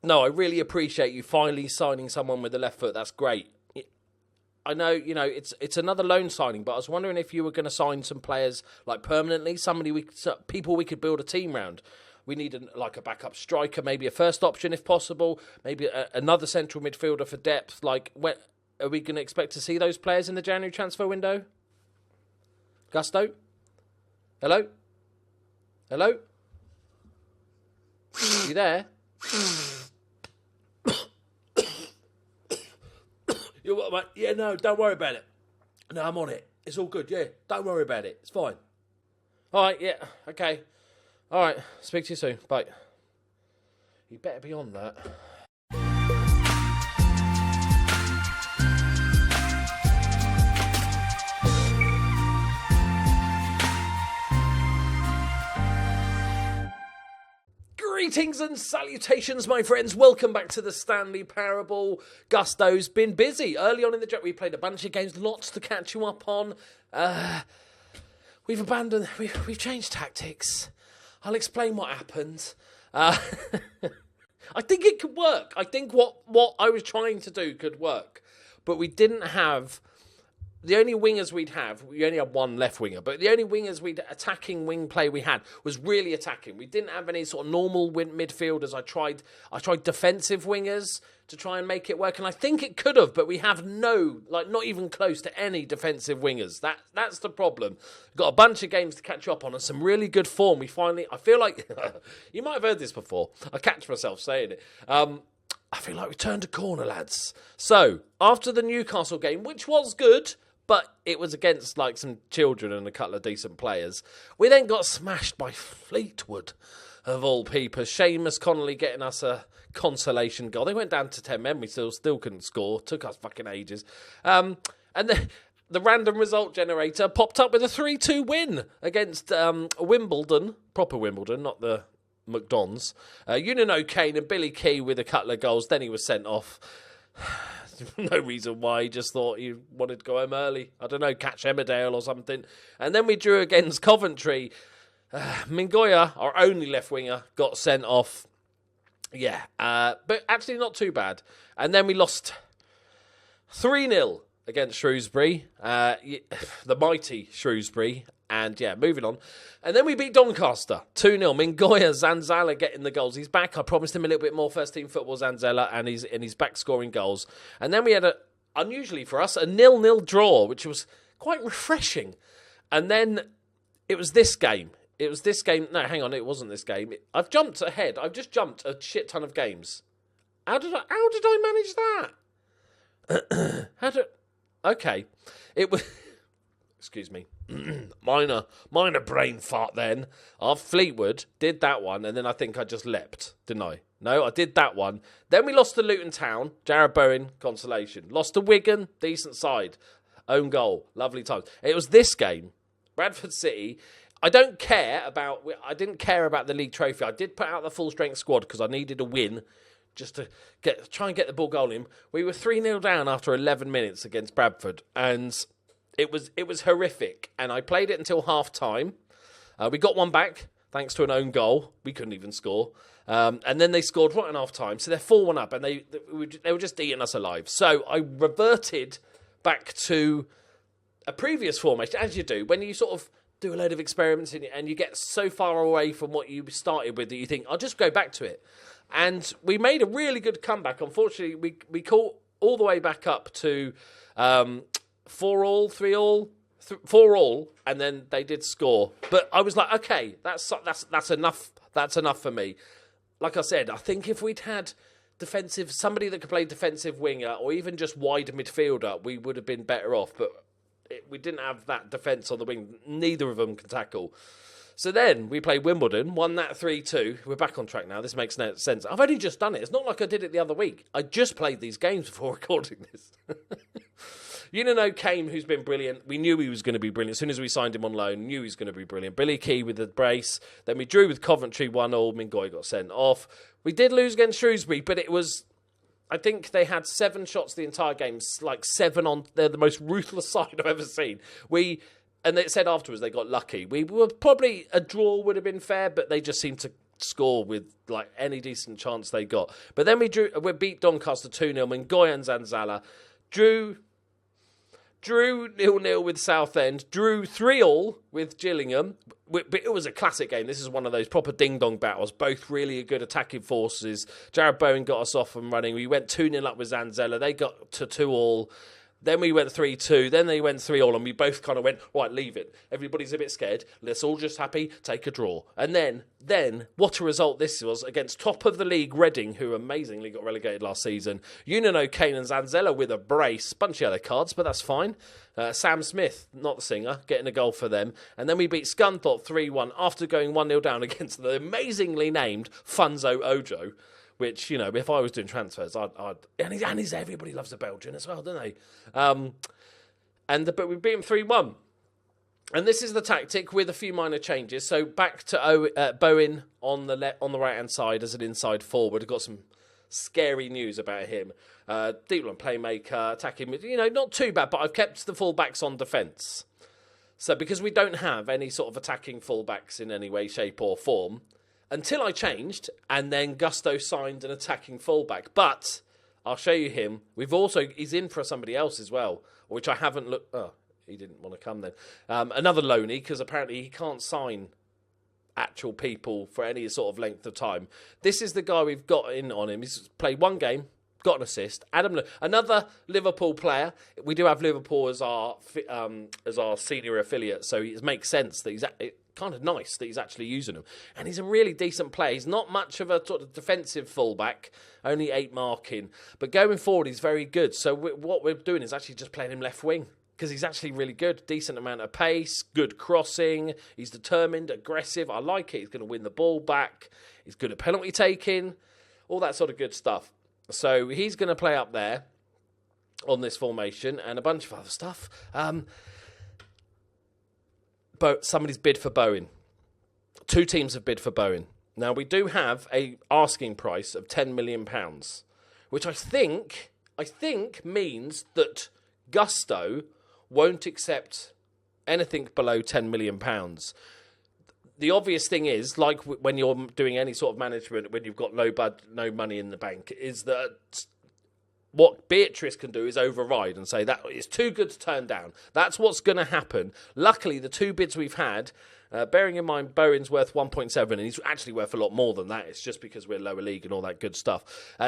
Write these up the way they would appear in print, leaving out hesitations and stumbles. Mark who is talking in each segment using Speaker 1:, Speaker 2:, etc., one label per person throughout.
Speaker 1: No, I really appreciate you finally signing someone with the left foot. That's great. I know, it's another loan signing, but I was wondering if you were going to sign some players like permanently, people we could build a team around. We need a backup striker, maybe a first option if possible, maybe another central midfielder for depth. Are we going to expect to see those players in the January transfer window? Gusto? Hello? Hello? You there? You what, mate? Yeah, no, don't worry about it. No, I'm on it. It's all good, yeah. Don't worry about it. It's fine. All right, yeah, okay. All right, speak to you soon. Bye. You better be on that. Greetings and salutations, my friends. Welcome back to the Stanley Parable. Gusto's been busy. Early on in the trip, we played a bunch of games, lots to catch you up on. We've changed tactics. I'll explain what happened. I think it could work. I think what I was trying to do could work. But we didn't have... The only wingers we only had one left winger, but the only attacking wing play we had was really attacking. We didn't have any sort of normal midfielders. I tried defensive wingers to try and make it work, and I think it could have, but we have not even close to any defensive wingers. That's the problem. We've got a bunch of games to catch up on and some really good form. I feel like, you might have heard this before. I catch myself saying it. I feel like we turned a corner, lads. So, after the Newcastle game, which was good, but it was against some children and a couple of decent players, we then got smashed by Fleetwood, of all people. Seamus Connolly getting us a consolation goal. They went down to 10 men. We still couldn't score. Took us fucking ages. And the random result generator popped up with a 3-2 win against Wimbledon. Proper Wimbledon, not the McDonald's. Unino Kane and Billy Key with a couple of goals. Then he was sent off. No reason why. He just thought he wanted to go home early. I don't know, catch Emmerdale or something. And then we drew against Coventry. Mingoya, our only left winger, got sent off. Yeah, but actually not too bad. And then we lost 3-0 against Shrewsbury. The mighty Shrewsbury. And yeah, moving on. And then we beat Doncaster 2-0. Mingoya, Zanzala getting the goals. He's back. I promised him a little bit more first team football, Zanzala, and he's back scoring goals. And then we had unusually for us, a 0-0 draw, which was quite refreshing. And then it was this game. No, hang on, it wasn't this game. I've jumped ahead. I've just jumped a shit ton of games. How did I manage that? Okay. It was... Excuse me. minor brain fart then. Fleetwood did that one, and then I think I just leapt, didn't I? No, I did that one. Then we lost to Luton Town. Jared Bowen, consolation. Lost to Wigan, decent side. Own goal, lovely times. It was this game, Bradford City. I didn't care about the league trophy. I did put out the full strength squad because I needed a win just to try and get the ball goal in. We were 3-0 down after 11 minutes against Bradford, and it was horrific. And I played it until half time. We got one back thanks to an own goal. We couldn't even score. And then they scored right on half time, so they're 4-1 up, and they were just eating us alive. So I reverted back to a previous formation, as you do when you sort of do a load of experiments and you get so far away from what you started with that you think, I'll just go back to it. And we made a really good comeback. Unfortunately, we caught all the way back up to 4-all, 3-all, 4-all, and then they did score. But I was like, okay, that's enough. That's enough for me. Like I said, I think if we'd had somebody that could play defensive winger or even just wide midfielder, we would have been better off. But we didn't have that defence on the wing. Neither of them can tackle. So then we played Wimbledon, won that 3-2. We're back on track now. This makes no sense. I've only just done it. It's not like I did it the other week. I just played these games before recording this. Unino Kane, who's been brilliant. We knew he was going to be brilliant. As soon as we signed him on loan, knew he was going to be brilliant. Billy Key with the brace. Then we drew with Coventry 1-0. Mingoy got sent off. We did lose against Shrewsbury, but it was... I think they had 7 shots the entire game, like 7 on... They're the most ruthless side I've ever seen. And they said afterwards they got lucky. We were probably... A draw would have been fair, but they just seemed to score with like any decent chance they got. But then we beat Doncaster 2-0 and Goya and Zanzala drew 0-0 with Southend, drew 3-3 with Gillingham. But it was a classic game. This is one of those proper ding-dong battles. Both really good attacking forces. Jared Bowen got us off and running. We went 2-0 up with Zanzella. They got to 2-2. Then we went 3-2. Then they went 3-3, and we both kind of went, right, leave it. Everybody's a bit scared. Let's all just happy, take a draw. And then, what a result this was against top of the league Reading, who amazingly got relegated last season. Unino, Kane and Zanzella with a brace. Bunch of yellow cards, but that's fine. Sam Smith, not the singer, getting a goal for them. And then we beat Scunthorpe 3-1 after going 1-0 down against the amazingly named Funzo Ojo. Which, you know, if I was doing transfers, and he's everybody loves a Belgian as well, don't they? But we beat him 3-1. And this is the tactic with a few minor changes. So back to Bowen on the right-hand side as an inside forward. I've got some scary news about him. Deep line playmaker, attacking, you know, not too bad, but I've kept the fullbacks on defence. So because we don't have any sort of attacking fullbacks in any way, shape or form, until I changed, and then Gusto signed an attacking fullback. But I'll show you him. He's in for somebody else as well, which I haven't looked. Oh, he didn't want to come then. Another loanee, because apparently he can't sign actual people for any sort of length of time. This is the guy we've got in on him. He's played one game, got an assist. Another Liverpool player. We do have Liverpool as our senior affiliate, so it makes sense that he's kind of nice that he's actually using him. And he's a really decent player. He's not much of a sort of defensive fullback, only 8 marking. But going forward, he's very good. So what we're doing is actually just playing him left wing, because he's actually really good. Decent amount of pace, good crossing. He's determined, aggressive. I like it. He's going to win the ball back. He's good at penalty taking, all that sort of good stuff. So he's going to play up there on this formation and a bunch of other stuff. But somebody's bid for Bowen. 2 teams have bid for Bowen. Now, we do have a asking price of £10 million, which I think means that Gusto won't accept anything below £10 million. The obvious thing is, like when you're doing any sort of management, when you've got no money in the bank, is that what Beatrice can do is override and say that it's too good to turn down. That's what's going to happen. Luckily, the 2 bids we've had, bearing in mind Bowen's worth 1.7, and he's actually worth a lot more than that. It's just because we're lower league and all that good stuff.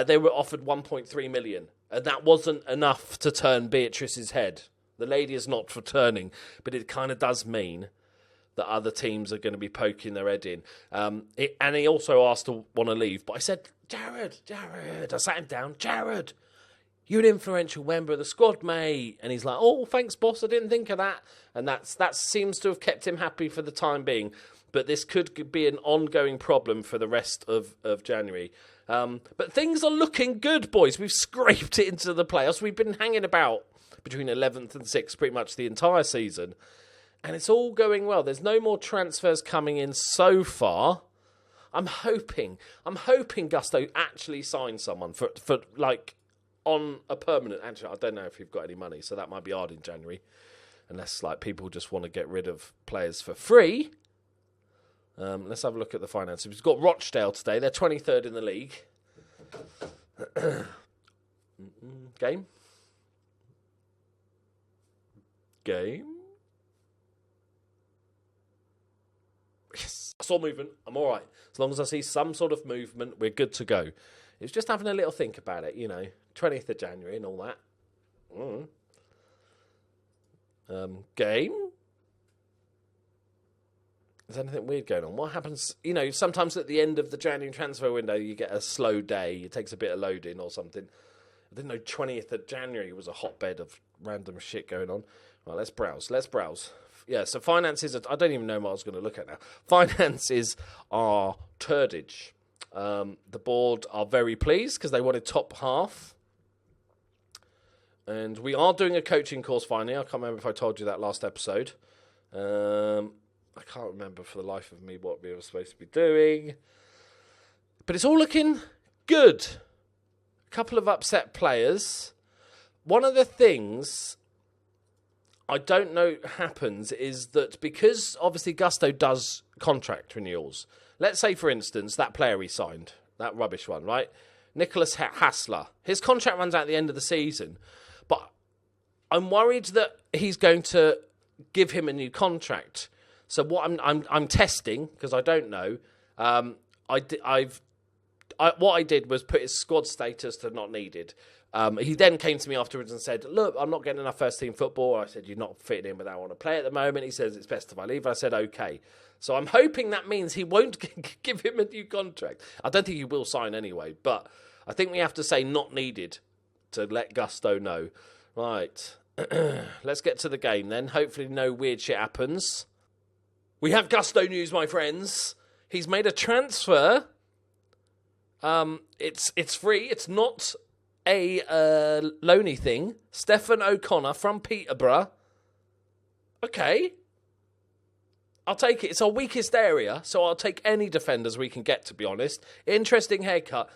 Speaker 1: They were offered 1.3 million, and that wasn't enough to turn Beatrice's head. The lady is not for turning, but it kind of does mean that other teams are going to be poking their head in. And he also asked to want to leave, but I said, Jared, I sat him down, Jared, you're an influential member of the squad, mate. And he's like, oh, thanks, boss, I didn't think of that. And that seems to have kept him happy for the time being. But this could be an ongoing problem for the rest of January. But things are looking good, boys. We've scraped it into the playoffs. We've been hanging about between 11th and 6th pretty much the entire season. And it's all going well. There's no more transfers coming in so far. I'm hoping Gusto actually signs someone for like on a permanent. Actually, I don't know if you've got any money, so that might be hard in January, unless like people just want to get rid of players for free. Let's have a look at the finances. We've got Rochdale today. They're 23rd in the league. Game. Yes, I saw movement. I'm all right. As long as I see some sort of movement, we're good to go. It's just having a little think about it, 20th of January and all that. Game. Is there anything weird going on? What happens, sometimes at the end of the January transfer window, you get a slow day. It takes a bit of loading or something. I didn't know 20th of January was a hotbed of random shit going on. Right, let's browse. Yeah, so finances, I don't even know what I was going to look at now. Finances are turdage. The board are very pleased because they wanted top half. And we are doing a coaching course finally. I can't remember if I told you that last episode. I can't remember for the life of me what we were supposed to be doing. But it's all looking good. A couple of upset players. One of the things I don't know happens is that because obviously Gusto does contract renewals. let's say, for instance, that player he signed, that rubbish one, right? Nicholas Hassler. His contract runs out at the end of the season. But I'm worried that he's going to give him a new contract. So what I'm testing, because I don't know, what I did was put his squad status to not needed. He then came to me afterwards and said, look, I'm not getting enough first team football. I said, you're not fitting in with how I want to play at the moment. He says, it's best if I leave. I said, okay. So I'm hoping that means he won't give him a new contract. I don't think he will sign anyway, but I think we have to say not needed to let Gusto know. Right. Let's get to the game then. Hopefully no weird shit happens. We have Gusto news, my friends. He's made a transfer. It's free. It's not a loany thing. Stefan O'Connor from Peterborough. Okay. I'll take it. It's our weakest area, so I'll take any defenders we can get, to be honest. Interesting haircut.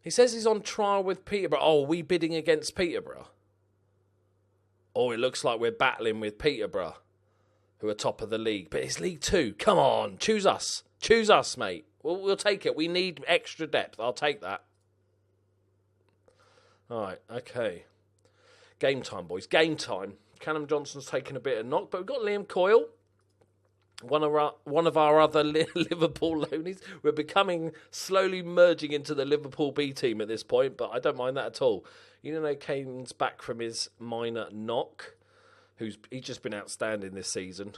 Speaker 1: He says he's on trial with Peterborough. Oh, are we bidding against Peterborough? Oh, it looks like we're battling with Peterborough, who are top of the league. But it's League 2. Come on, choose us. Choose us, mate. We'll take it. We need extra depth. I'll take that. All right, okay. Game time, boys. Game time. Callum Johnson's taken a bit of knock, but we've got Liam Coyle, one of our other Liverpool loanies. We're becoming slowly merging into the Liverpool B team at this point, but I don't mind that at all. You know, Kane's back from his minor knock. He's just been outstanding this season.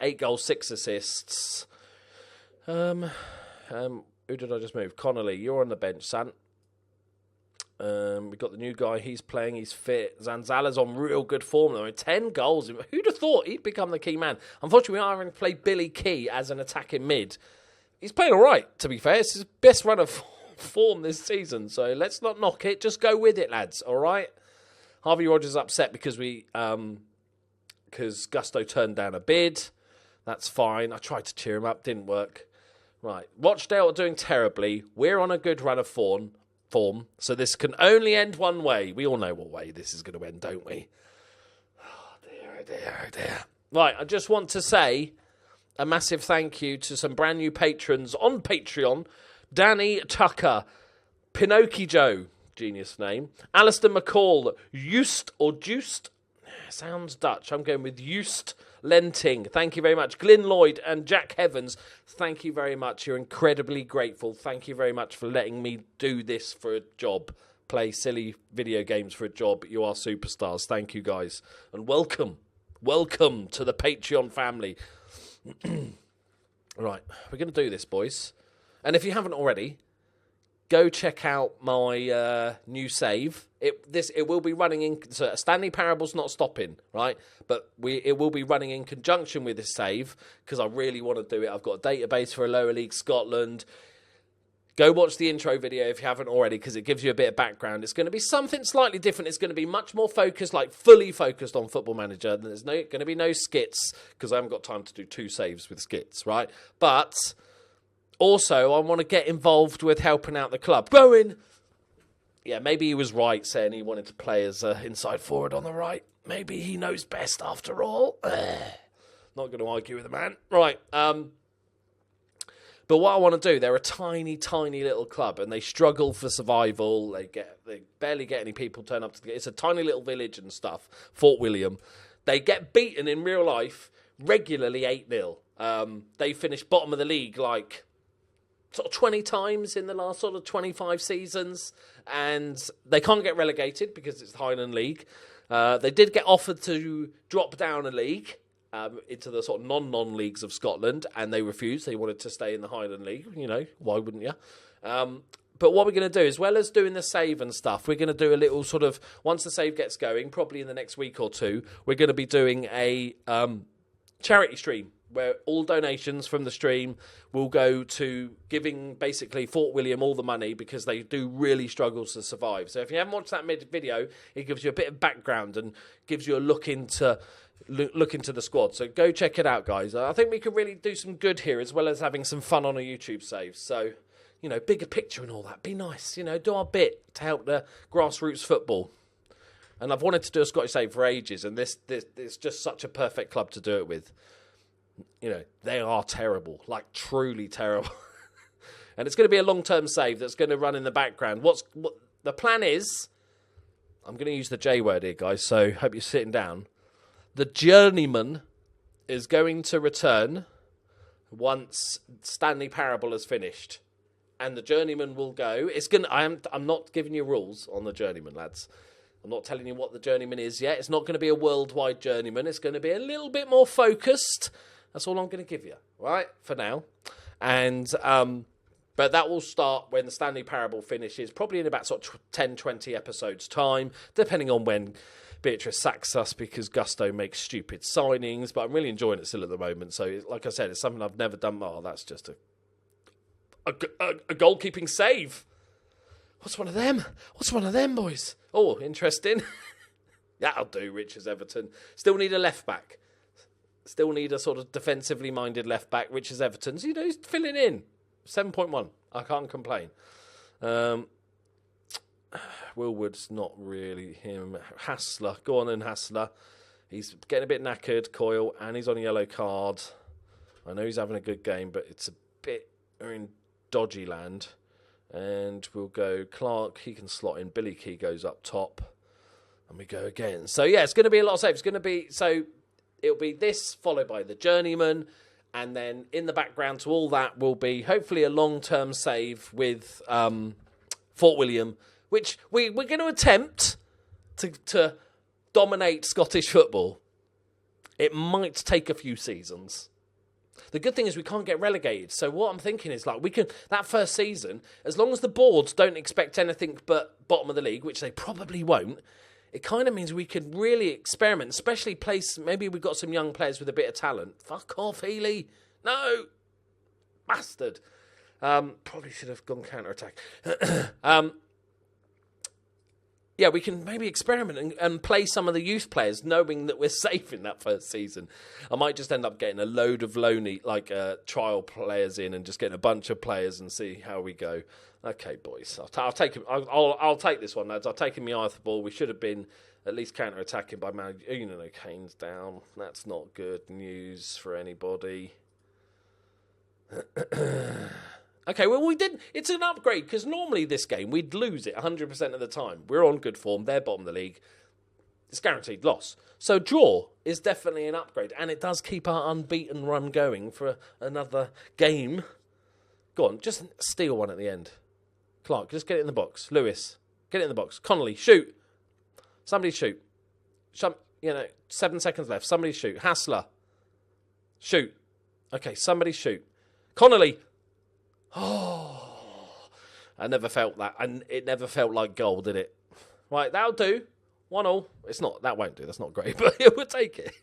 Speaker 1: 8 goals, 6 assists. Who did I just move? Connolly, you're on the bench, Sant. We've got the new guy. He's playing. He's fit. Zanzala's on real good form, though. 10 goals. Who'd have thought he'd become the key man? Unfortunately, we are having to play Billy Key as an attacking mid. He's playing all right, to be fair. It's his best run of form this season, so let's not knock it. Just go with it, lads, all right? Harvey Rogers upset because Gusto turned down a bid. That's fine. I tried to cheer him up. Didn't work. Right. Rochdale are doing terribly. We're on a good run of form, so this can only end one way. We all know what way this is going to end, don't we? Oh, dear, oh, dear, oh, dear. Right, I just want to say a massive thank you to some brand new patrons on Patreon. Danny Tucker, Pinocchio Joe, genius name, Alistair McCall, Juiced, sounds Dutch, I'm going with Juiced Lenting, thank you very much. Glyn Lloyd and Jack Heavens, thank you very much. You're incredibly grateful. Thank you very much for letting me do this for a job. Play silly video games for a job. You are superstars. Thank you, guys. And welcome to the Patreon family. Right, we're going to do this, boys. And if you haven't already, go check out my new save. It will be running in. So Stanley Parable's not stopping, right? But it will be running in conjunction with this save because I really want to do it. I've got a database for a lower league Scotland. Go watch the intro video if you haven't already because it gives you a bit of background. It's going to be something slightly different. It's going to be much more focused, like fully focused on Football Manager. There's going to be no skits because I haven't got time to do 2 saves with skits, right? But also, I want to get involved with helping out the club. Growing. Yeah, maybe he was right saying he wanted to play as inside forward on the right. Maybe he knows best after all. Not going to argue with the man. Right. But what I want to do, they're a tiny, tiny little club, and they struggle for survival. They barely get any people turn up to the. It's a tiny little village and stuff. Fort William. They get beaten in real life regularly 8-0. They finish bottom of the league like sort of 20 times in the last sort of 25 seasons, and they can't get relegated because it's the Highland League. They did get offered to drop down a league into the sort of non-leagues of Scotland, and they refused. They wanted to stay in the Highland League. You know, why wouldn't you? But what we're going to do, as well as doing the save and stuff, we're going to do a little sort of, once the save gets going, probably in the next week or two, we're going to be doing a charity stream where all donations from the stream will go to giving basically Fort William all the money because they do really struggle to survive. So if you haven't watched that video, it gives you a bit of background and gives you a look into the squad. So go check it out, guys. I think we could really do some good here as well as having some fun on a YouTube save. So, you know, bigger picture and all that. Be nice, you know, do our bit to help the grassroots football. And I've wanted to do a Scottish save for ages, and this is just such a perfect club to do it with. they are terrible, like truly terrible. And it's going to be a long-term save that's going to run in the background. What the plan is, I'm going to use the J word here, guys, so hope you're sitting down. The journeyman is going to return once Stanley Parable is finished. And the journeyman will go. I'm not giving you rules on the journeyman, lads. I'm not telling you what the journeyman is yet. It's not going to be a worldwide journeyman. It's going to be a little bit more focused. That's all I'm going to give you, right, for now. And but that will start when the Stanley Parable finishes, probably in about sort of 10, 20 episodes' time, depending on when Beatrice sacks us because Gusto makes stupid signings. But I'm really enjoying it still at the moment. So, like I said, it's something I've never done. Oh, that's just a goalkeeping save. What's one of them, boys? Oh, interesting. That'll do, Richards Everton. Still need a left-back. Still need a sort of defensively minded left-back. Richards Everton. So, he's filling in. 7.1. I can't complain. Willwood's not really him. Hassler. Go on then, Hassler. He's getting a bit knackered, Coyle, and he's on a yellow card. I know he's having a good game, but it's a bit... We're in dodgy land. And we'll go Clark. He can slot in. Billy Key goes up top. And we go again. So, yeah, it's going to be a lot of saves. It's going to be... So, it'll be this, followed by the journeyman. And then in the background to all that will be hopefully a long-term save with Fort William, which we're going to attempt to dominate Scottish football. It might take a few seasons. The good thing is we can't get relegated. So what I'm thinking is we can, that first season, as long as the boards don't expect anything but bottom of the league, which they probably won't, it kind of means we could really experiment, especially maybe we've got some young players with a bit of talent. Fuck off, Healy. No. Bastard. Probably should have gone counter-attack. Yeah, we can maybe experiment and play some of the youth players, knowing that we're safe in that first season. I might just end up getting a load of trial players in and just getting a bunch of players and see how we go. Okay, boys, I'll take him. I'll take this one, lads. I'll take him the eye of the ball. We should have been at least counter-attacking by man. Kane's down. That's not good news for anybody. Okay, well, we didn't. It's an upgrade because normally this game we'd lose it 100% of the time. We're on good form. They're bottom of the league. It's guaranteed loss. So draw is definitely an upgrade, and it does keep our unbeaten run going for another game. Go on, just steal one at the end. Clark, just get it in the box. Lewis, get it in the box. Connolly, shoot. Somebody shoot. 7 seconds left. Somebody shoot. Hassler, shoot. Okay, somebody shoot. Connolly. Oh, I never felt that. And it never felt like goal, did it? Right, that'll do. 1-1. It's not, that won't do. That's not great, but we'll take it.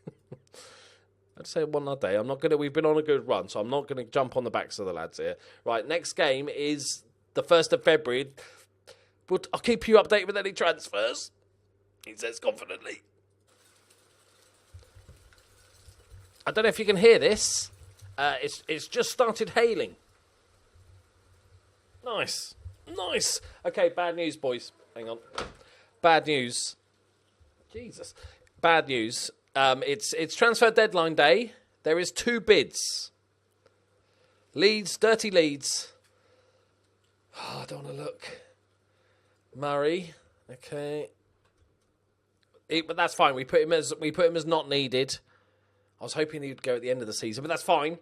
Speaker 1: I'd say one a day. We've been on a good run, so I'm not going to jump on the backs of the lads here. Right, next game is the 1st of February. But I'll keep you updated with any transfers, he says confidently. I don't know if you can hear this. It's just started hailing. Nice. Okay, bad news, boys. Hang on. Bad news. Jesus. Bad news. It's transfer deadline day. There is 2 bids. Leeds, dirty Leeds. Oh, I don't want to look. Murray. Okay. But that's fine. We put him as not needed. I was hoping he'd go at the end of the season, but that's fine.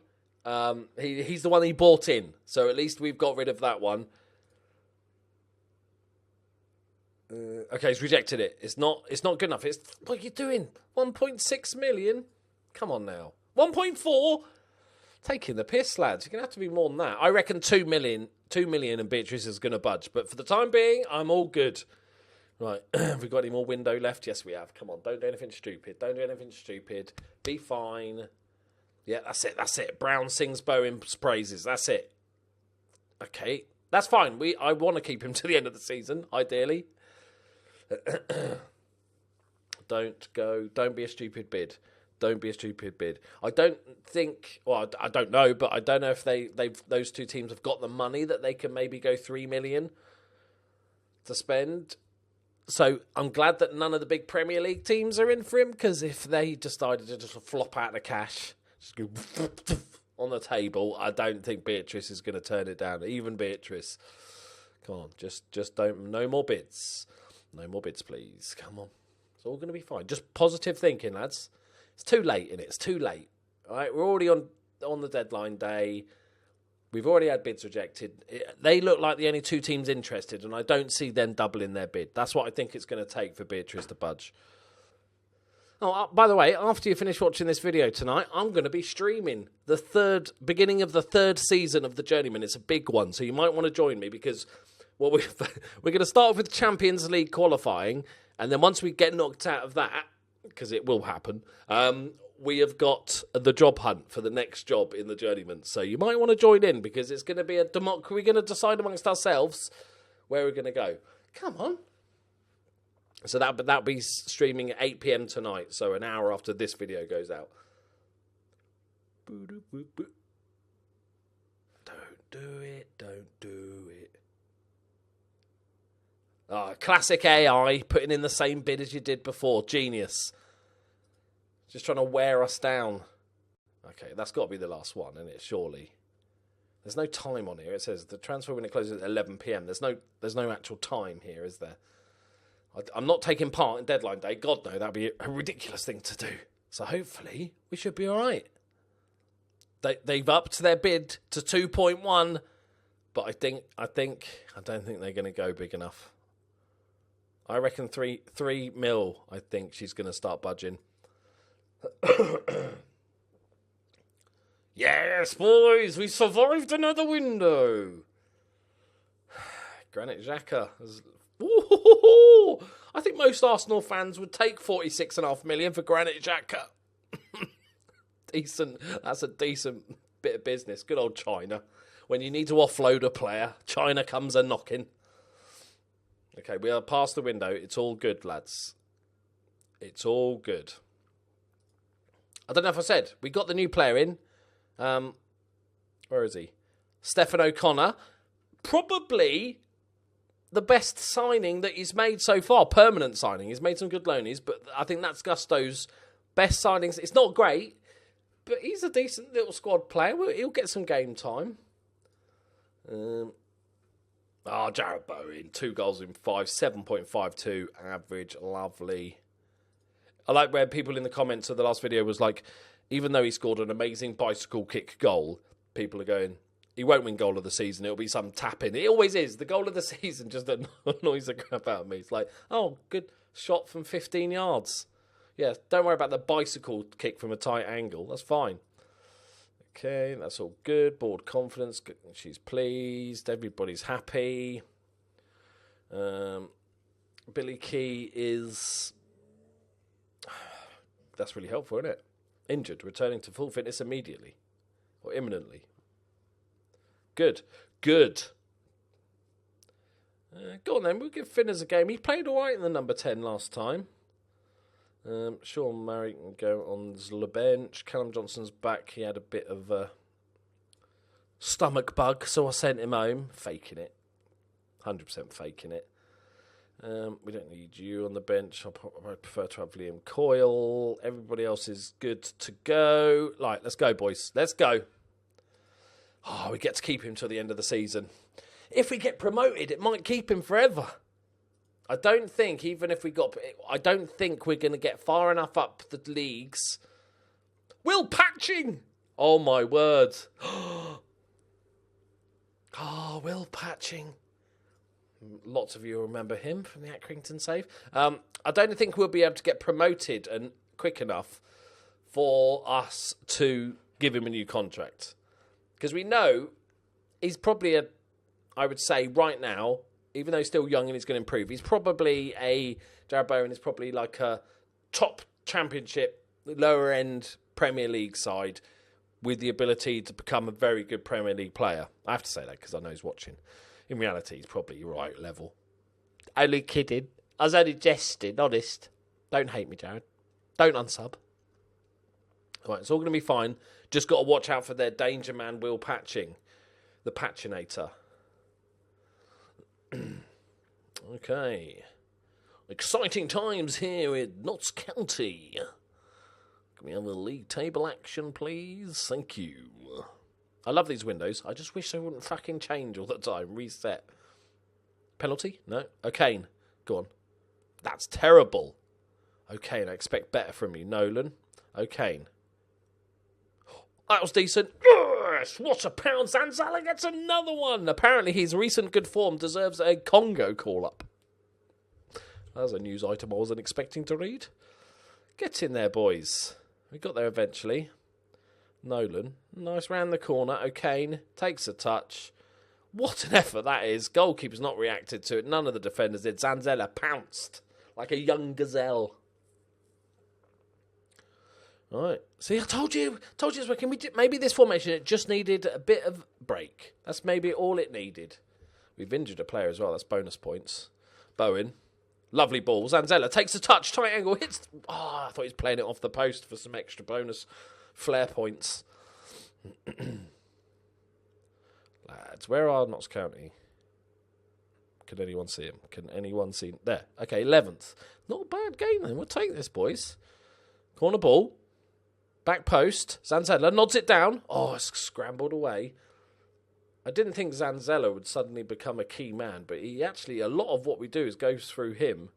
Speaker 1: He's the one he bought in, so at least we've got rid of that one. Okay, he's rejected it. It's not good enough. What are you doing? 1.6 million? Come on now. 1.4? Taking the piss, lads. You're going to have to be more than that. I reckon 2 million and Beatrice is going to budge. But for the time being, I'm all good. Right, have we got any more window left? Yes, we have. Come on, don't do anything stupid. Be fine. Yeah, that's it. Brown sings Bowen's praises. That's it. Okay, that's fine. I want to keep him to the end of the season, ideally. Don't be a stupid bid. I don't think, well, I don't know, but I don't know if those 2 teams have got the money that they can maybe go 3 million to spend. So I'm glad that none of the big Premier League teams are in for him, because if they decided to just flop out the cash, Just go on the table. I don't think Beatrice is going to turn it down. Even Beatrice. Come on, just don't. No more bids. No more bids, please. Come on. It's all going to be fine. Just positive thinking, lads. It's too late, innit? It's too late. All right, we're already on the deadline day. We've already had bids rejected. They look like the only two teams interested, and I don't see them doubling their bid. That's what I think it's going to take for Beatrice to budge. Oh, by the way, after you finish watching this video tonight, I'm going to be streaming the beginning of the third season of The Journeyman. It's a big one, so you might want to join me because we're going to start off with Champions League qualifying, and then once we get knocked out of that, because it will happen, we have got the job hunt for the next job in The Journeyman. So you might want to join in because it's going to be a democracy. We're going to decide amongst ourselves where we're going to go. Come on. So that'll be streaming at 8 p.m. tonight, so an hour after this video goes out. Don't do it, don't do it. Classic AI, putting in the same bid as you did before. Genius. Just trying to wear us down. Okay, that's got to be the last one, isn't it? Surely. There's no time on here. It says the transfer window closes at 11 p.m. There's no actual time here, is there? I'm not taking part in deadline day. God, no, that'd be a ridiculous thing to do. So hopefully we should be all right. They've upped their bid to 2.1, but I don't think they're going to go big enough. I reckon 3 mil. I think she's going to start budging. Yes, boys, we survived another window. Granit Xhaka has... Ooh, I think most Arsenal fans would take 46.5 million for Granit Xhaka. Decent. That's a decent bit of business. Good old China. When you need to offload a player, China comes a knocking. Okay, we are past the window. It's all good, lads. It's all good. I don't know if I said, we got the new player in. Where is he? Stephen O'Connor. Probably the best signing that he's made so far. Permanent signing. He's made some good loanies, but I think that's Gusto's best signings. It's not great, but he's a decent little squad player. He'll get some game time. Jarrod Bowen. 2 goals in 5. 7.52 average. Lovely. I like where people in the comments of the last video was like, even though he scored an amazing bicycle kick goal, people are going, he won't win goal of the season. It'll be some tap-in. It always is. The goal of the season just annoys the crap out of me. It's like, oh, good shot from 15 yards. Yeah, don't worry about the bicycle kick from a tight angle. That's fine. Okay, that's all good. Board confidence. She's pleased. Everybody's happy. Billy Key is... That's really helpful, isn't it? Injured, returning to full fitness immediately. Or imminently. Good. Good. Go on then, we'll give Finners a game. He played all right in the number 10 last time. Sean Murray can go on the bench. Callum Johnson's back. He had a bit of a stomach bug, so I sent him home. Faking it. 100% faking it. We don't need you on the bench. I prefer to have Liam Coyle. Everybody else is good to go. Right, let's go, boys. Let's go. Oh, we get to keep him till the end of the season. If we get promoted, it might keep him forever. I don't think, I don't think we're going to get far enough up the leagues. Will Patching! Oh, my word. Will Patching. Lots of you remember him from the Accrington save. I don't think we'll be able to get promoted and quick enough for us to give him a new contract. Because we know he's probably I would say right now, even though he's still young and he's going to improve, he's probably Jarrod Bowen is probably like a top championship, lower end Premier League side with the ability to become a very good Premier League player. I have to say that because I know he's watching. In reality, he's probably right level. Only kidding. I was only jesting, honest. Don't hate me, Jarrod. Don't unsub. Right, it's all going to be fine. Just got to watch out for their danger man, Will Patching. The Patchinator. Okay. Exciting times here in Notts County. Can we have a league table action, please? Thank you. I love these windows. I just wish they wouldn't fucking change all the time. Reset. Penalty? No. O'Kane. Go on. That's terrible. O'Kane, I expect better from you. Nolan. O'Kane. That was decent. Yes! What a pound. Zanzala gets another one. Apparently his recent good form deserves a Congo call-up. That was a news item I wasn't expecting to read. Get in there, boys. We got there eventually. Nolan. Nice round the corner. O'Kane takes a touch. What an effort that is. Goalkeeper's not reacted to it. None of the defenders did. Zanzala pounced like a young gazelle. All right. See, I told you it's working. Maybe this formation, it just needed a bit of break. That's maybe all it needed. We've injured a player as well. That's bonus points. Bowen. Lovely ball. Zanzala takes a touch. Tight angle. Hits. Oh, I thought he was playing it off the post for some extra bonus flair points. Lads, where are Notts County? Can anyone see him? Can anyone see him? There. Okay, 11th. Not a bad game then. We'll take this, boys. Corner ball. Back post. Zanzala nods it down. Oh, it's scrambled away. I didn't think Zanzala would suddenly become a key man, but he actually, a lot of what we do is goes through him.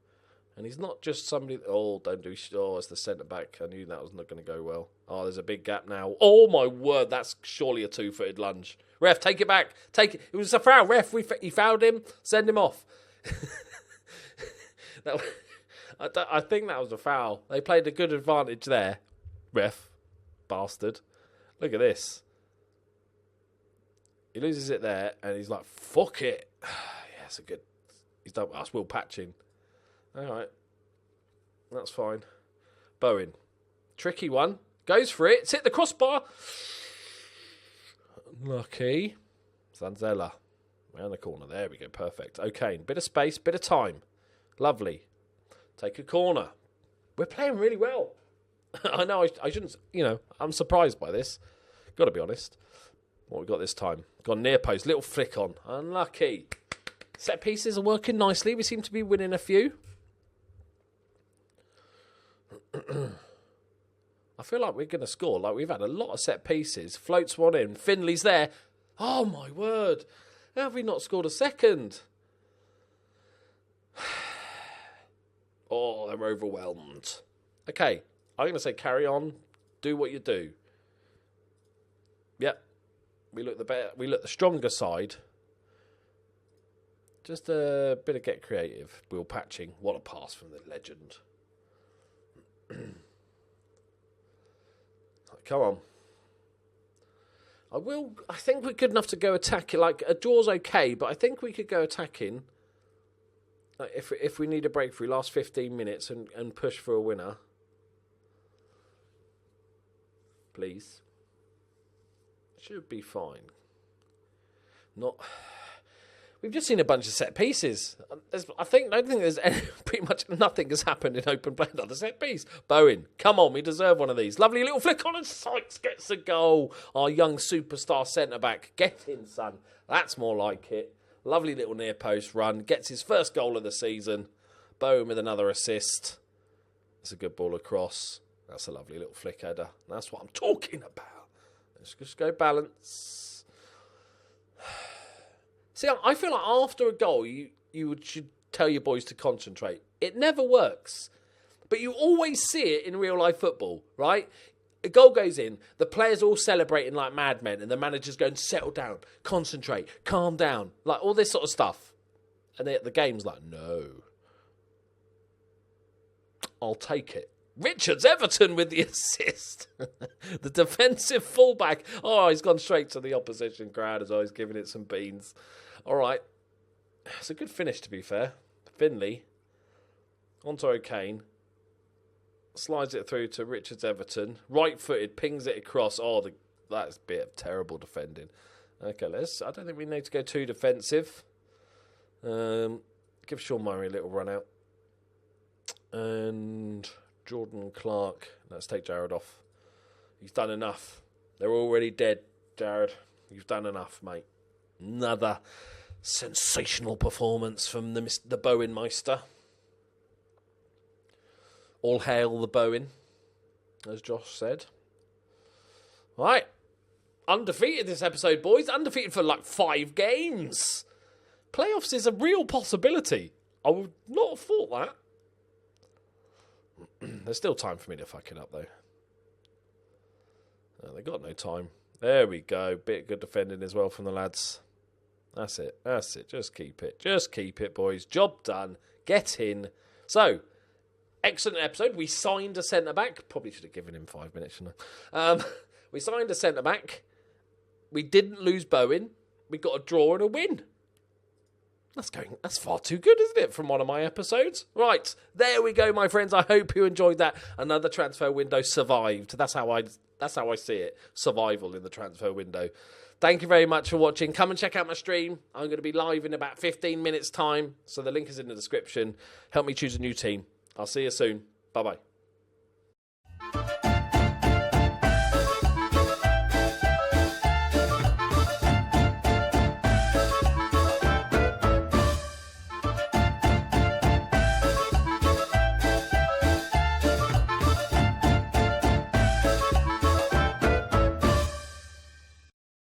Speaker 1: And he's not just somebody, it's the centre-back. I knew that was not going to go well. Oh, there's a big gap now. Oh, my word, that's surely a two-footed lunge. Ref, take it back. Take it. It was a foul. Ref, he fouled him. Send him off. I think that was a foul. They played a good advantage there. Ref, bastard. Look at this. He loses it there, and he's like, fuck it. Yeah, it's a good... He's done us. Will patching. All right. That's fine. Bowen. Tricky one. Goes for it. It's hit the crossbar. Lucky. Zanzala. Round the corner. There we go. Perfect. Okay. Bit of space. Bit of time. Lovely. Take a corner. We're playing really well. I know I shouldn't... I'm surprised by this. Got to be honest. What we got this time? Gone near post. Little flick on. Unlucky. Set pieces are working nicely. We seem to be winning a few. I feel like we're going to score. Like, we've had a lot of set pieces. Floats one in. Finley's there. Oh, my word. How have we not scored a second? Oh, they're overwhelmed. Okay. I'm going to say carry on. Do what you do. Yep. We look the stronger side. Just a bit of get creative. Wheel patching. What a pass from the legend. Come on. I think we're good enough to go attacking. Like, a draw's okay, but I think we could go attacking. Like, if we need a breakthrough, last 15 minutes and push for a winner. Please. Should be fine. We've just seen a bunch of set pieces. I don't think there's pretty much nothing has happened in open play on the set piece. Bowen, come on, we deserve one of these. Lovely little flick on and Sykes gets a goal. Our young superstar centre-back. Get in, son. That's more like it. Lovely little near post run. Gets his first goal of the season. Bowen with another assist. It's a good ball across. That's a lovely little flick header. That's what I'm talking about. Let's just go balance. See, I feel like after a goal, you should tell your boys to concentrate. It never works. But you always see it in real life football, right? A goal goes in, the players all celebrating like madmen, and the manager's going, settle down, concentrate, calm down, like all this sort of stuff. And the game's like, no. I'll take it. Richards Everton with the assist. The defensive fullback. Oh, he's gone straight to the opposition crowd as well. He's giving it some beans. All right. It's a good finish, to be fair. Finley. Onto O'Kane. Slides it through to Richards Everton. Right-footed, pings it across. Oh, that's a bit of terrible defending. Okay, I don't think we need to go too defensive. Give Sean Murray a little run out. And Jordan Clark. Let's take Jared off. He's done enough. They're already dead, Jared. You've done enough, mate. Another sensational performance from the Bowen Meister. All hail the Bowen. as Josh said. Right. Undefeated this episode, boys. Undefeated for like 5 games. Playoffs is a real possibility. I would not have thought that. There's still time for me to fuck it up, though. Oh, they got no time. There we go. Bit of good defending as well from the lads. That's it. That's it. Just keep it. Just keep it, boys. Job done. Get in. So, excellent episode. We signed a centre-back. Probably should have given him 5 minutes, shouldn't I? We signed a centre-back. We didn't lose Bowen. We got a draw and a win. That's far too good, isn't it, from one of my episodes? Right, there we go, my friends. I hope you enjoyed that. Another transfer window survived. That's how I see it. Survival in the transfer window. Thank you very much for watching. Come and check out my stream. I'm going to be live in about 15 minutes' time, so the link is in the description. Help me choose a new team. I'll see you soon. Bye-bye.